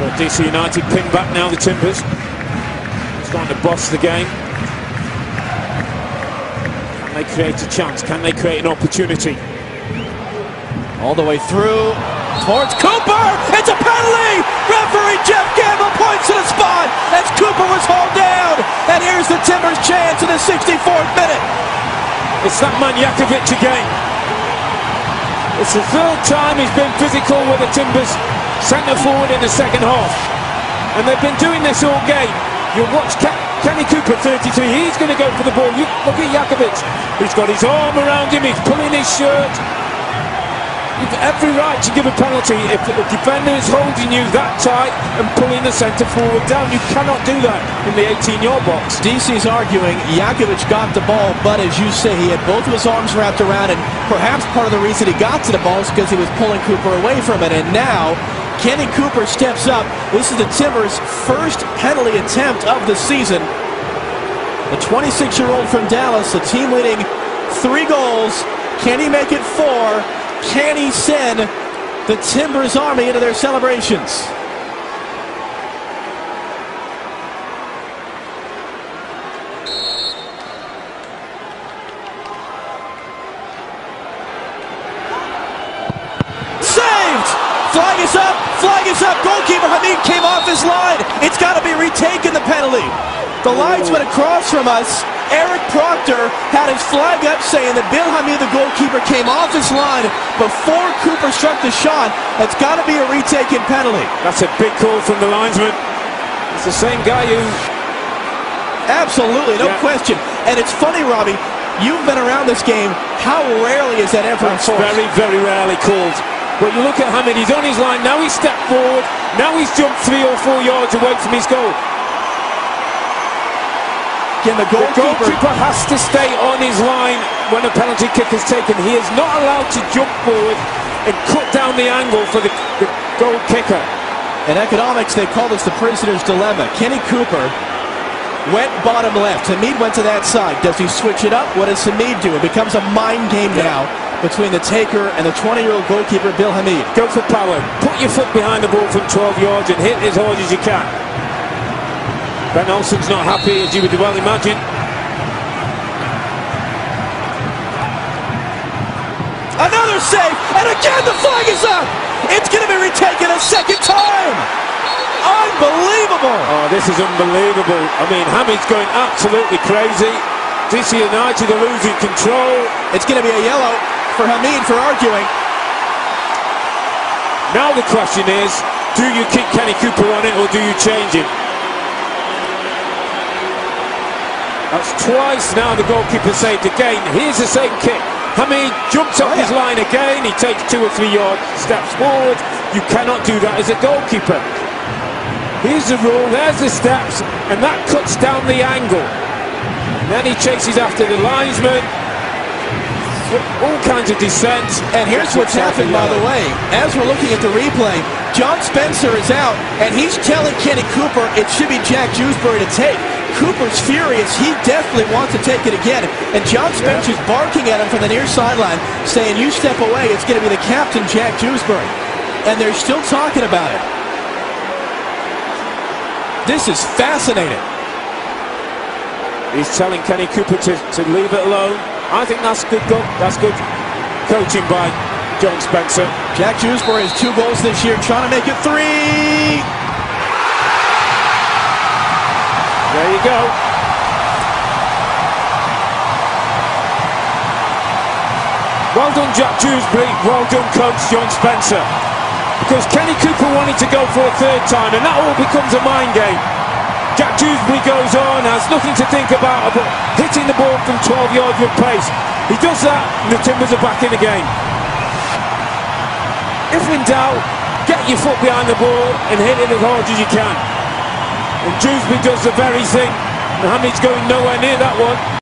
Well, DC United ping back now, the Timbers. Starting to boss the game. Can they create a chance? Can they create an opportunity? All the way through towards Cooper. It's a penalty. Referee Jeff Gamble points to the spot as Cooper was hauled down. And here's the Timbers' chance in the 64th minute. It's that man Jakovic again. It's the third time he's been physical with the Timbers centre forward in the second half. And they've been doing this all game. You'll watch Kenny Cooper, 33, he's going to go for the ball. Look at Jakovic. He's got his arm around him, he's pulling his shirt. You've every right to give a penalty if the defender is holding you that tight and pulling the centre forward down. You cannot do that in the 18-yard box. DC's arguing Jakovic got the ball, but as you say, he had both of his arms wrapped around, and perhaps part of the reason he got to the ball is because he was pulling Cooper away from it. And now Kenny Cooper steps up. This is the Timbers' first penalty attempt of the season. The 26-year-old from Dallas, the team leading 3 goals. Can he make it 4? Can he send the Timbers Army into their celebrations? Saved! Flag is up! Flag is up! Goalkeeper Hamid came off his line. It's got to be retaken, the penalty. The linesman across from us, Eric Proctor, had his flag up saying that Bill Hamid, the goalkeeper, came off his line before Cooper struck the shot. That's got to be a retaken penalty. That's a big call from the linesman. It's the same guy who... Absolutely, no question. And it's funny, Robbie, you've been around this game. How rarely is that ever enforced? Very, very rarely called. But you look at Hamid, he's on his line, now he's stepped forward, now he's jumped 3 or 4 yards away from his goal. The goalkeeper has to stay on his line when a penalty kick is taken. He is not allowed to jump forward and cut down the angle for the goal kicker. In economics, they call this the prisoner's dilemma. Kenny Cooper went bottom left. Hamid went to that side. Does he switch it up? What does Hamid do? It becomes a mind game now between the taker and the 20-year-old goalkeeper, Bill Hamid. Go for power. Put your foot behind the ball from 12 yards and hit as hard as you can. Ben Olsen's not happy, as you would well imagine. Another save, and again the flag is up! It's going to be retaken a second time! Unbelievable! Oh, this is unbelievable. I mean, Hamid's going absolutely crazy. DC United are losing control. It's going to be a yellow for Hamid for arguing. Now the question is, do you keep Kenny Cooper on it or do you change him? That's twice now the goalkeeper saved again. Here's the same kick. Hamid jumps off his line again. He takes 2 or 3 yard steps forward. You cannot do that as a goalkeeper. Here's the rule. There's the steps. And that cuts down the angle. And then he chases after the linesman. All kinds of descent. And here's what's happened, by the way. As we're looking at the replay, John Spencer is out. And he's telling Kenny Cooper it should be Jack Dewsbury to take. Cooper's furious. He definitely wants to take it again. And John Spencer's barking at him from the near sideline, saying, you step away, it's going to be the captain, Jack Dewsbury. And they're still talking about it. This is fascinating. He's telling Kenny Cooper to leave it alone. I think that's good. That's good coaching by John Spencer. Jack Dewsbury has 2 goals this year, trying to make it 3. There you go. Well done, Jack Dewsbury. Well done, coach John Spencer. Because Kenny Cooper wanted to go for a 3rd time, and that all becomes a mind game. Jack Dewsbury goes on, has nothing to think about hitting the ball from 12 yards with pace. He does that, and the Timbers are back in the game. If in doubt, get your foot behind the ball and hit it as hard as you can. And Dewsbury does the very thing. Hamid's going nowhere near that one.